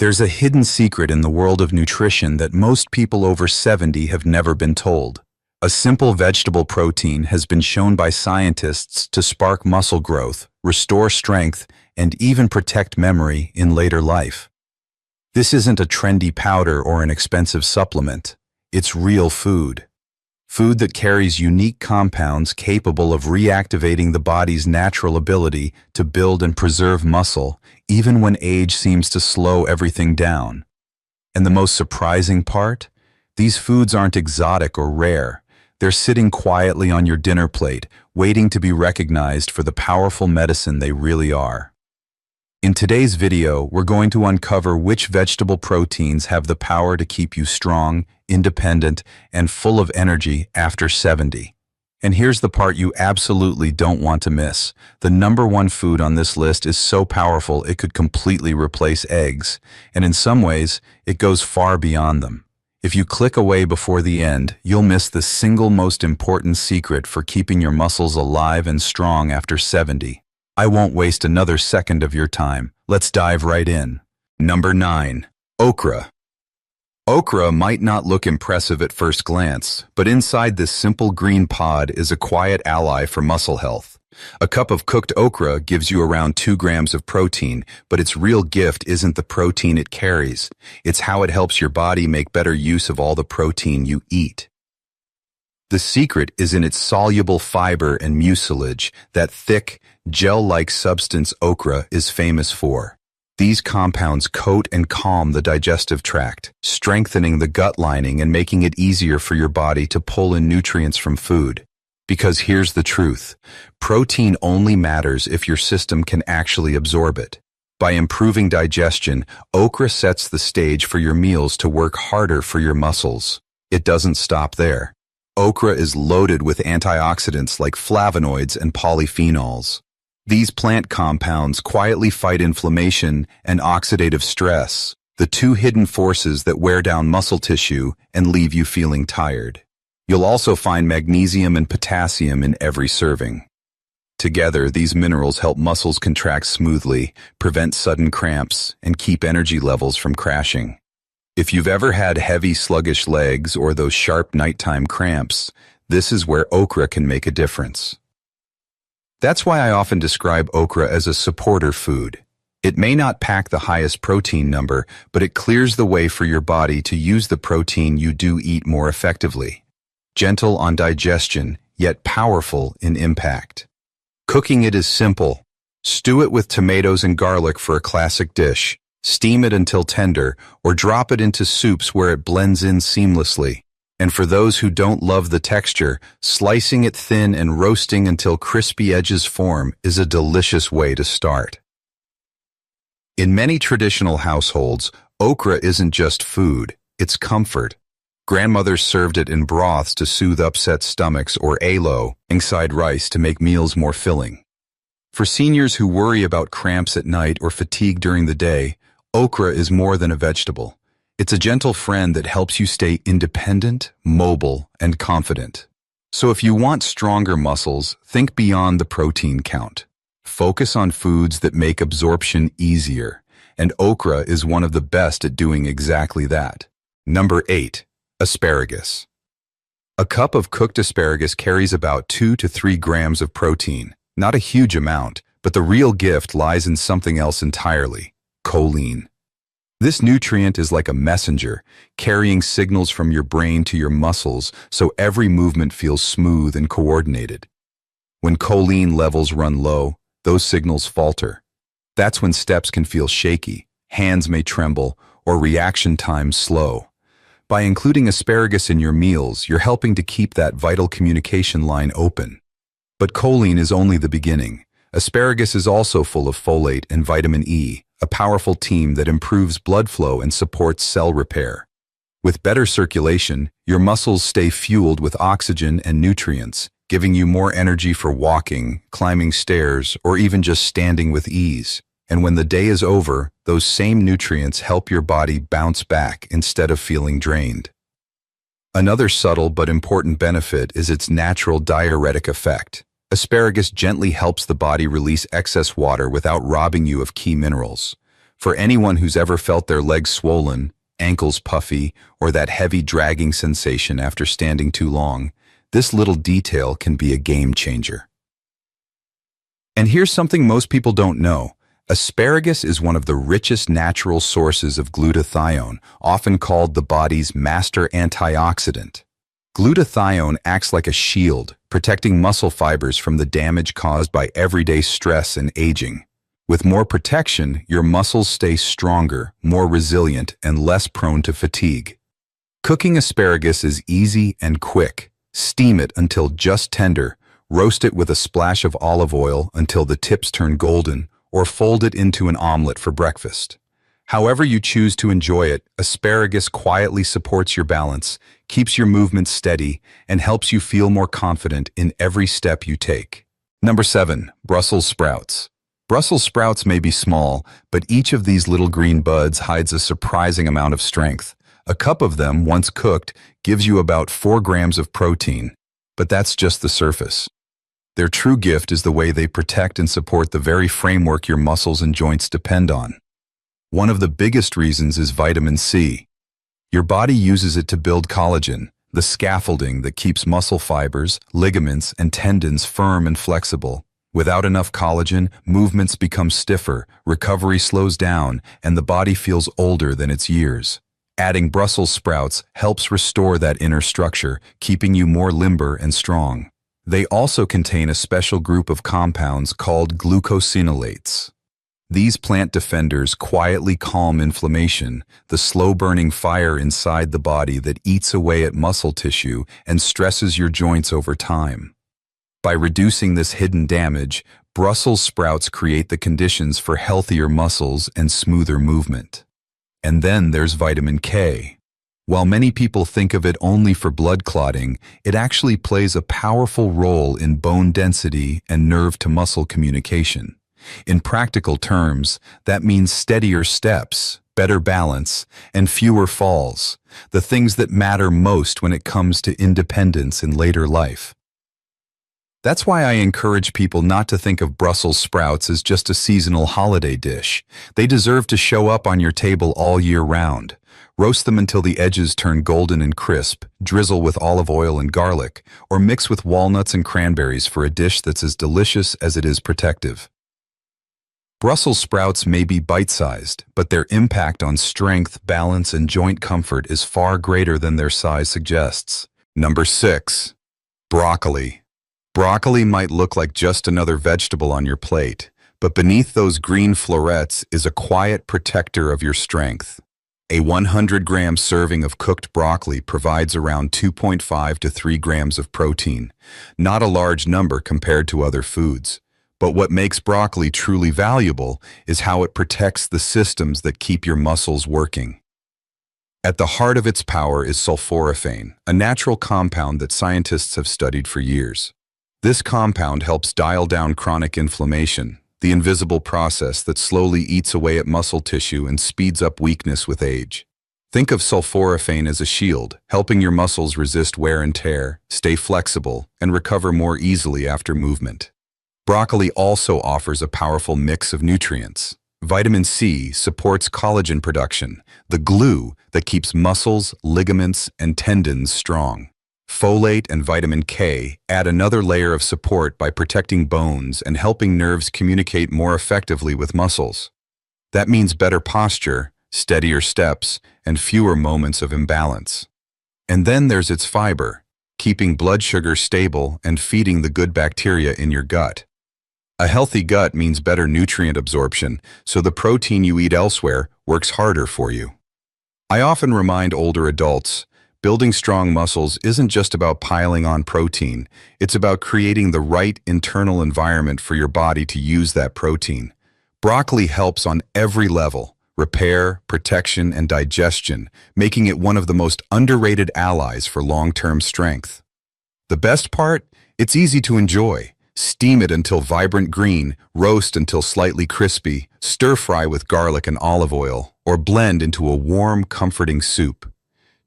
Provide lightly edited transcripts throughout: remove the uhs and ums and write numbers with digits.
There's a hidden secret in the world of nutrition that most people over 70 have never been told. A simple vegetable protein has been shown by scientists to spark muscle growth, restore strength, and even protect memory in later life. This isn't a trendy powder or an expensive supplement. It's real food. Food that carries unique compounds capable of reactivating the body's natural ability to build and preserve muscle, even when age seems to slow everything down. And the most surprising part? These foods aren't exotic or rare. They're sitting quietly on your dinner plate, waiting to be recognized for the powerful medicine they really are. In today's video, we're going to uncover which vegetable proteins have the power to keep you strong, independent, and full of energy after 70. And here's the part you absolutely don't want to miss. The number one food on this list is so powerful it could completely replace eggs, and in some ways, it goes far beyond them. If you click away before the end, you'll miss the single most important secret for keeping your muscles alive and strong after 70. I won't waste another second of your time. Let's dive right in. Number 9. Okra. Okra might not look impressive at first glance, but inside this simple green pod is a quiet ally for muscle health. A cup of cooked okra gives you around 2 grams of protein, but its real gift isn't the protein it carries. It's how it helps your body make better use of all the protein you eat. The secret is in its soluble fiber and mucilage, that thick, gel-like substance okra is famous for. These compounds coat and calm the digestive tract, strengthening the gut lining and making it easier for your body to pull in nutrients from food. Because here's the truth, protein only matters if your system can actually absorb it. By improving digestion, okra sets the stage for your meals to work harder for your muscles. It doesn't stop there. Okra is loaded with antioxidants like flavonoids and polyphenols. These plant compounds quietly fight inflammation and oxidative stress, the two hidden forces that wear down muscle tissue and leave you feeling tired. You'll also find magnesium and potassium in every serving. Together, these minerals help muscles contract smoothly, prevent sudden cramps, and keep energy levels from crashing. If you've ever had heavy, sluggish legs or those sharp nighttime cramps, this is where okra can make a difference. That's why I often describe okra as a supporter food. It may not pack the highest protein number, but it clears the way for your body to use the protein you do eat more effectively. Gentle on digestion, yet powerful in impact. Cooking it is simple. Stew it with tomatoes and garlic for a classic dish. Steam it until tender, or drop it into soups where it blends in seamlessly. And for those who don't love the texture, slicing it thin and roasting until crispy edges form is a delicious way to start. In many traditional households, okra isn't just food, it's comfort. Grandmothers served it in broths to soothe upset stomachs or alongside inside rice to make meals more filling. For seniors who worry about cramps at night or fatigue during the day, okra is more than a vegetable. It's a gentle friend that helps you stay independent, mobile, and confident. So if you want stronger muscles, think beyond the protein count. Focus on foods that make absorption easier, and okra is one of the best at doing exactly that. Number 8. Asparagus. A cup of cooked asparagus carries about 2 to 3 grams of protein. Not a huge amount, but the real gift lies in something else entirely: choline. This nutrient is like a messenger, carrying signals from your brain to your muscles so every movement feels smooth and coordinated. When choline levels run low, those signals falter. That's when steps can feel shaky, hands may tremble, or reaction times slow. By including asparagus in your meals, you're helping to keep that vital communication line open. But choline is only the beginning. Asparagus is also full of folate and vitamin E, a powerful team that improves blood flow and supports cell repair. With better circulation, your muscles stay fueled with oxygen and nutrients, giving you more energy for walking, climbing stairs, or even just standing with ease. And when the day is over, those same nutrients help your body bounce back instead of feeling drained. Another subtle but important benefit is its natural diuretic effect. Asparagus gently helps the body release excess water without robbing you of key minerals. For anyone who's ever felt their legs swollen, ankles puffy, or that heavy dragging sensation after standing too long, this little detail can be a game changer. And here's something most people don't know. Asparagus is one of the richest natural sources of glutathione, often called the body's master antioxidant. Glutathione acts like a shield, protecting muscle fibers from the damage caused by everyday stress and aging. With more protection, your muscles stay stronger, more resilient, and less prone to fatigue. Cooking asparagus is easy and quick. Steam it until just tender, roast it with a splash of olive oil until the tips turn golden, or fold it into an omelet for breakfast. However you choose to enjoy it, asparagus quietly supports your balance, keeps your movements steady, and helps you feel more confident in every step you take. Number 7. Brussels sprouts. Brussels sprouts may be small, but each of these little green buds hides a surprising amount of strength. A cup of them, once cooked, gives you about 4 grams of protein. But that's just the surface. Their true gift is the way they protect and support the very framework your muscles and joints depend on. One of the biggest reasons is vitamin C. Your body uses it to build collagen, the scaffolding that keeps muscle fibers, ligaments, and tendons firm and flexible. Without enough collagen, movements become stiffer, recovery slows down, and the body feels older than its years. Adding Brussels sprouts helps restore that inner structure, keeping you more limber and strong. They also contain a special group of compounds called glucosinolates. These plant defenders quietly calm inflammation, the slow-burning fire inside the body that eats away at muscle tissue and stresses your joints over time. By reducing this hidden damage, Brussels sprouts create the conditions for healthier muscles and smoother movement. And then there's vitamin K. While many people think of it only for blood clotting, it actually plays a powerful role in bone density and nerve-to-muscle communication. In practical terms, that means steadier steps, better balance, and fewer falls, the things that matter most when it comes to independence in later life. That's why I encourage people not to think of Brussels sprouts as just a seasonal holiday dish. They deserve to show up on your table all year round. Roast them until the edges turn golden and crisp, drizzle with olive oil and garlic, or mix with walnuts and cranberries for a dish that's as delicious as it is protective. Brussels sprouts may be bite-sized, but their impact on strength, balance, and joint comfort is far greater than their size suggests. Number 6. Broccoli. Broccoli might look like just another vegetable on your plate, but beneath those green florets is a quiet protector of your strength. A 100-gram serving of cooked broccoli provides around 2.5 to 3 grams of protein, not a large number compared to other foods. But what makes broccoli truly valuable is how it protects the systems that keep your muscles working. At the heart of its power is sulforaphane, a natural compound that scientists have studied for years. This compound helps dial down chronic inflammation, the invisible process that slowly eats away at muscle tissue and speeds up weakness with age. Think of sulforaphane as a shield, helping your muscles resist wear and tear, stay flexible, and recover more easily after movement. Broccoli also offers a powerful mix of nutrients. Vitamin C supports collagen production, the glue that keeps muscles, ligaments, and tendons strong. Folate and vitamin K add another layer of support by protecting bones and helping nerves communicate more effectively with muscles. That means better posture, steadier steps, and fewer moments of imbalance. And then there's its fiber, keeping blood sugar stable and feeding the good bacteria in your gut. A healthy gut means better nutrient absorption, so the protein you eat elsewhere works harder for you. I often remind older adults, building strong muscles isn't just about piling on protein, it's about creating the right internal environment for your body to use that protein. Broccoli helps on every level: repair, protection, and digestion, making it one of the most underrated allies for long-term strength. The best part? It's easy to enjoy. Steam it until vibrant green, roast until slightly crispy, stir-fry with garlic and olive oil, or blend into a warm, comforting soup.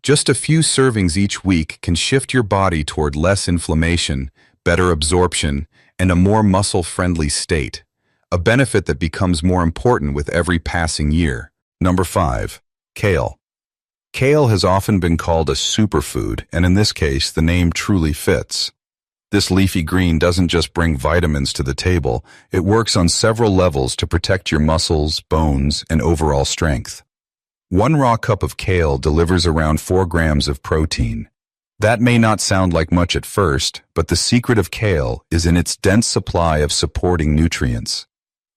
Just a few servings each week can shift your body toward less inflammation, better absorption, and a more muscle-friendly state. a benefit that becomes more important with every passing year. Number 5. Kale. Kale has often been called a superfood, and in this case, the name truly fits. This leafy green doesn't just bring vitamins to the table, it works on several levels to protect your muscles, bones, and overall strength. 1 raw cup of kale delivers around 4 grams of protein. That may not sound like much at first, but the secret of kale is in its dense supply of supporting nutrients.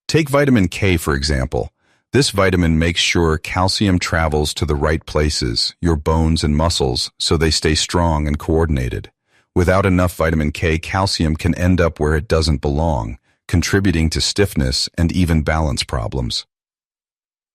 Take vitamin K, for example. This vitamin makes sure calcium travels to the right places, your bones and muscles, so they stay strong and coordinated. Without enough vitamin K, calcium can end up where it doesn't belong, contributing to stiffness and even balance problems.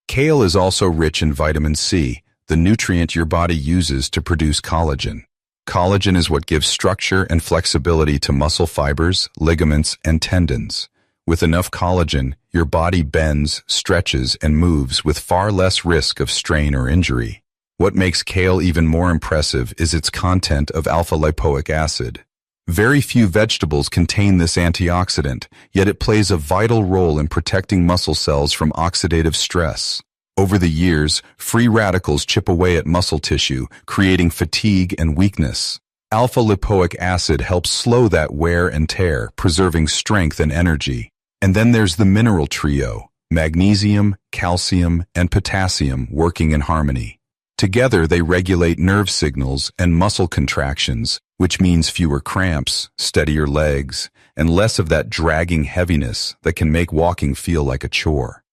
Kale is also rich in vitamin C, the nutrient your body uses to produce collagen. Collagen is what gives structure and flexibility to muscle fibers, ligaments, and tendons. With enough collagen, your body bends, stretches, and moves with far less risk of strain or injury. What makes kale even more impressive is its content of alpha-lipoic acid. Very few vegetables contain this antioxidant, yet it plays a vital role in protecting muscle cells from oxidative stress. Over the years, free radicals chip away at muscle tissue, creating fatigue and weakness. Alpha-lipoic acid helps slow that wear and tear, preserving strength and energy. And then there's the mineral trio, magnesium, calcium, and potassium working in harmony. Together they regulate nerve signals and muscle contractions, which means fewer cramps, steadier legs, and less of that dragging heaviness that can make walking feel like a chore.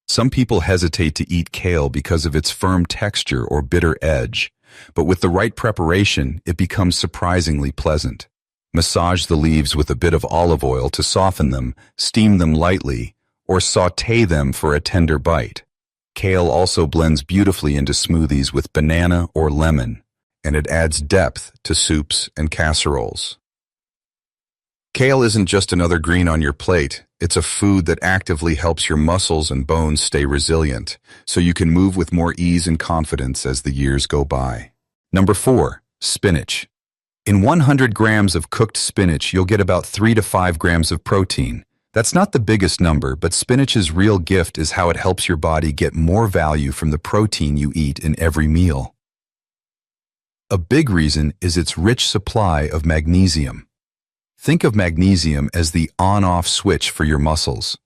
Some people hesitate to eat kale because of its firm texture or bitter edge, but with the right preparation, it becomes surprisingly pleasant. Massage the leaves with a bit of olive oil to soften them, steam them lightly, or sauté them for a tender bite. Kale also blends beautifully into smoothies with banana or lemon, and it adds depth to soups and casseroles. Kale isn't just another green on your plate, it's a food that actively helps your muscles and bones stay resilient, so you can move with more ease and confidence as the years go by. Number 4. Spinach. In 100 grams of cooked spinach, you'll get about 3 to 5 grams of protein. That's not the biggest number, but spinach's real gift is how it helps your body get more value from the protein you eat in every meal. A big reason is its rich supply of magnesium. Think of magnesium as the on-off switch for your muscles.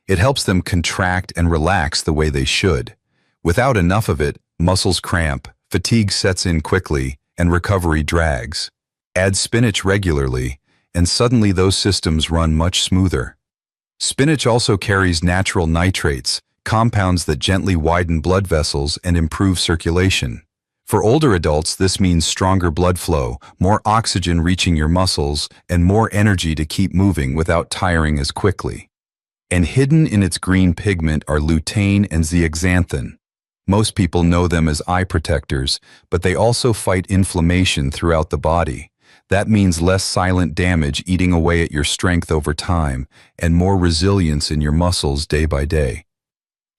It helps them contract and relax the way they should. Without enough of it, muscles cramp, fatigue sets in quickly, and recovery drags. Add spinach regularly, and suddenly those systems run much smoother. Spinach also carries natural nitrates, compounds that gently widen blood vessels and improve circulation. For older adults, this means stronger blood flow, more oxygen reaching your muscles, and more energy to keep moving without tiring as quickly. And hidden in its green pigment are lutein and zeaxanthin. Most people know them as eye protectors, but they also fight inflammation throughout the body. That means less silent damage eating away at your strength over time, and more resilience in your muscles day by day.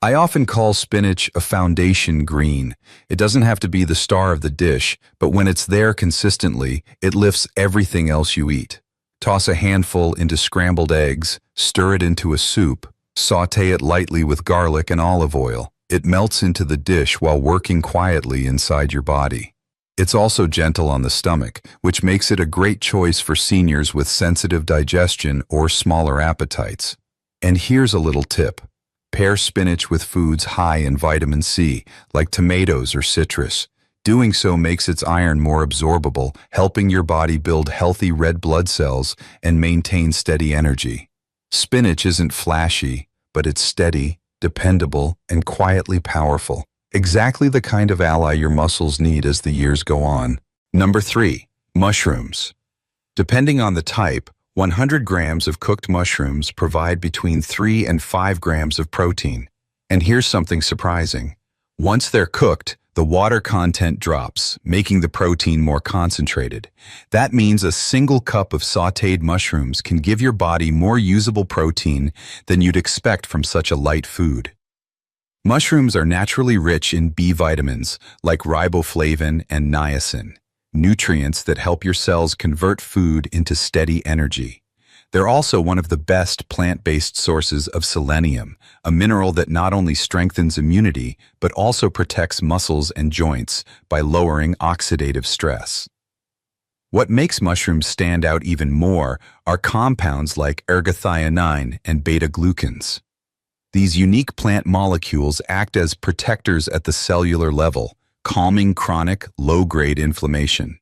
I often call spinach a foundation green. It doesn't have to be the star of the dish, but when it's there consistently, it lifts everything else you eat. Toss a handful into scrambled eggs, stir it into a soup, sauté it lightly with garlic and olive oil. It melts into the dish while working quietly inside your body. It's also gentle on the stomach, which makes it a great choice for seniors with sensitive digestion or smaller appetites. And here's a little tip. Pair spinach with foods high in vitamin C, like tomatoes or citrus. Doing so makes its iron more absorbable, helping your body build healthy red blood cells and maintain steady energy. Spinach isn't flashy, but it's steady, dependable, and quietly powerful. Exactly the kind of ally your muscles need as the years go on. Number 3. Mushrooms. Depending on the type, 100 grams of cooked mushrooms provide between 3 and 5 grams of protein. And here's something surprising. Once they're cooked, the water content drops, making the protein more concentrated. That means a single cup of sautéed mushrooms can give your body more usable protein than you'd expect from such a light food. Mushrooms are naturally rich in B vitamins like riboflavin and niacin, nutrients that help your cells convert food into steady energy. They're also one of the best plant-based sources of selenium, a mineral that not only strengthens immunity, but also protects muscles and joints by lowering oxidative stress. What makes mushrooms stand out even more are compounds like ergothioneine and beta-glucans. These unique plant molecules act as protectors at the cellular level, calming chronic, low-grade inflammation.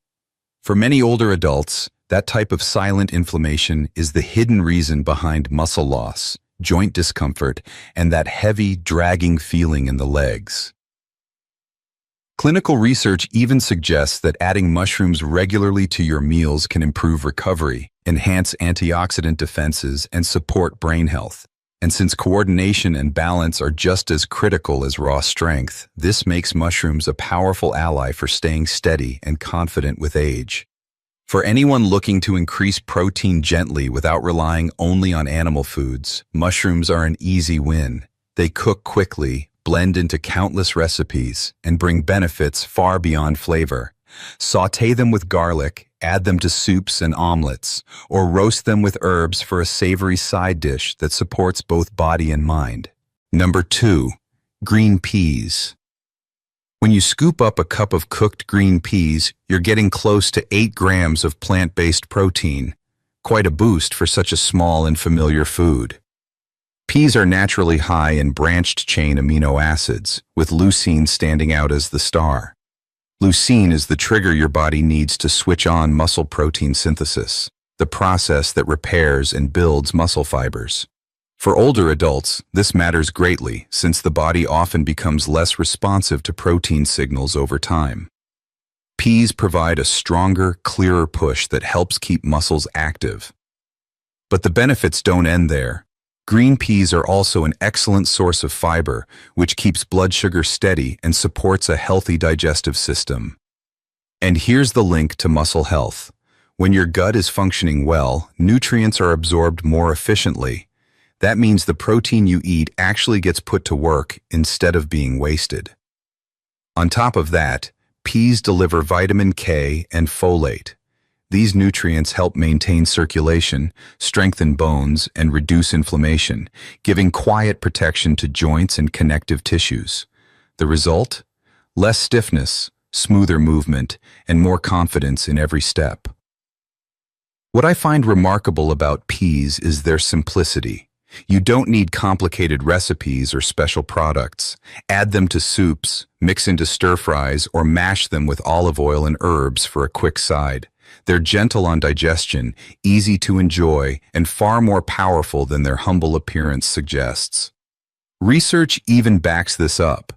For many older adults, that type of silent inflammation is the hidden reason behind muscle loss, joint discomfort, and that heavy, dragging feeling in the legs. Clinical research even suggests that adding mushrooms regularly to your meals can improve recovery, enhance antioxidant defenses, and support brain health. And since coordination and balance are just as critical as raw strength, this makes mushrooms a powerful ally for staying steady and confident with age. For anyone looking to increase protein gently without relying only on animal foods, mushrooms are an easy win. They cook quickly, blend into countless recipes, and bring benefits far beyond flavor. Sauté them with garlic, add them to soups and omelets, or roast them with herbs for a savory side dish that supports both body and mind. Number 2. Green peas. When you scoop up a cup of cooked green peas, you're getting close to 8 grams of plant-based protein. Quite a boost for such a small and familiar food. Peas are naturally high in branched-chain amino acids, with leucine standing out as the star. Leucine is the trigger your body needs to switch on muscle protein synthesis, the process that repairs and builds muscle fibers. For older adults, this matters greatly since the body often becomes less responsive to protein signals over time. Peas provide a stronger, clearer push that helps keep muscles active. But the benefits don't end there. Green peas are also an excellent source of fiber, which keeps blood sugar steady and supports a healthy digestive system. And here's the link to muscle health. When your gut is functioning well, nutrients are absorbed more efficiently. That means the protein you eat actually gets put to work instead of being wasted. On top of that, peas deliver vitamin K and folate. These nutrients help maintain circulation, strengthen bones, and reduce inflammation, giving quiet protection to joints and connective tissues. The result? Less stiffness, smoother movement, and more confidence in every step. What I find remarkable about peas is their simplicity. You don't need complicated recipes or special products. Add them to soups, mix into stir-fries, or mash them with olive oil and herbs for a quick side. They're gentle on digestion, easy to enjoy, and far more powerful than their humble appearance suggests. Research even backs this up.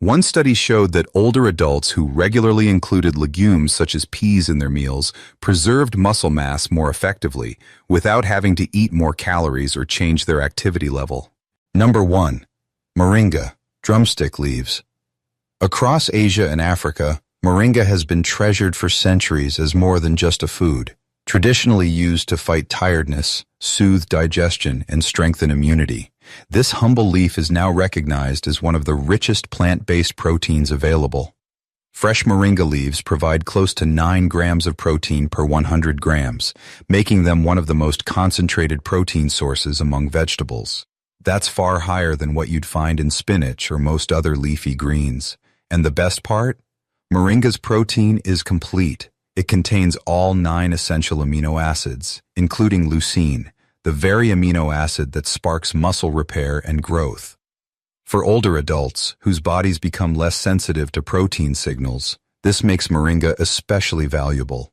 One study showed that older adults who regularly included legumes such as peas in their meals preserved muscle mass more effectively without having to eat more calories or change their activity level. Number 1. Moringa, drumstick leaves. Across Asia and Africa, moringa has been treasured for centuries as more than just a food. Traditionally used to fight tiredness, soothe digestion, and strengthen immunity, this humble leaf is now recognized as one of the richest plant-based proteins available. Fresh moringa leaves provide close to 9 grams of protein per 100 grams, making them one of the most concentrated protein sources among vegetables. That's far higher than what you'd find in spinach or most other leafy greens. And the best part? Moringa's protein is complete. It contains all 9 essential amino acids, including leucine, the very amino acid that sparks muscle repair and growth. For older adults, whose bodies become less sensitive to protein signals, this makes moringa especially valuable.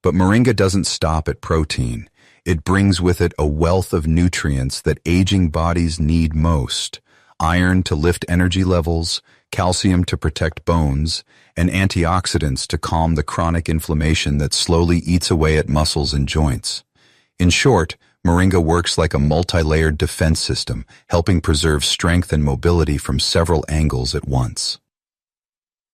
But moringa doesn't stop at protein. It brings with it a wealth of nutrients that aging bodies need most: iron to lift energy levels, calcium to protect bones, and antioxidants to calm the chronic inflammation that slowly eats away at muscles and joints. In short, moringa works like a multi-layered defense system, helping preserve strength and mobility from several angles at once.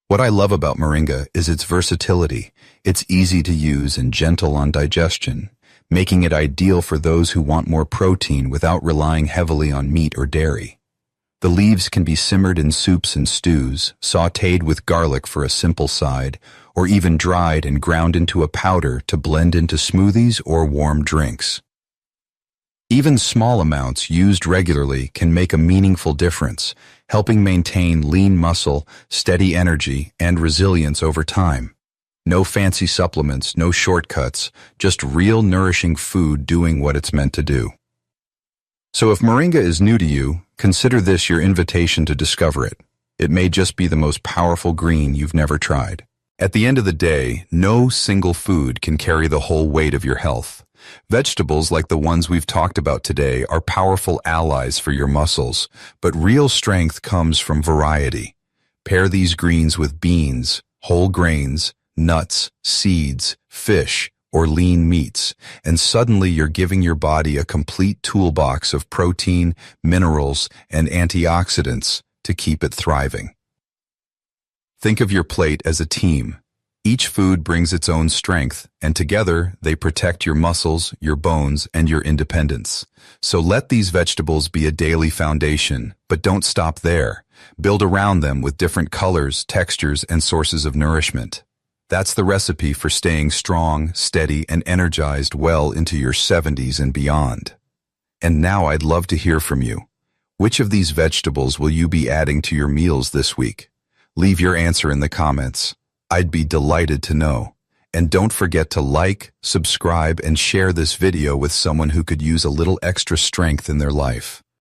What I love about moringa is its versatility. It's easy to use and gentle on digestion, making it ideal for those who want more protein without relying heavily on meat or dairy. The leaves can be simmered in soups and stews, sautéed with garlic for a simple side, or even dried and ground into a powder to blend into smoothies or warm drinks. Even small amounts used regularly can make a meaningful difference, helping maintain lean muscle, steady energy, and resilience over time. No fancy supplements, no shortcuts, just real nourishing food doing what it's meant to do. So if moringa is new to you, consider this your invitation to discover it. It may just be the most powerful green you've never tried. At the end of the day, no single food can carry the whole weight of your health. Vegetables like the ones we've talked about today are powerful allies for your muscles, but real strength comes from variety. Pair these greens with beans, whole grains, nuts, seeds, fish, or lean meats, and suddenly you're giving your body a complete toolbox of protein, minerals, and antioxidants to keep it thriving. Think of your plate as a team. Each food brings its own strength, and together they protect your muscles, your bones, and your independence. So let these vegetables be a daily foundation, but don't stop there. Build around them with different colors, textures, and sources of nourishment. That's the recipe for staying strong, steady, and energized well into your 70s and beyond. And now I'd love to hear from you. Which of these vegetables will you be adding to your meals this week? Leave your answer in the comments. I'd be delighted to know. And don't forget to like, subscribe, and share this video with someone who could use a little extra strength in their life.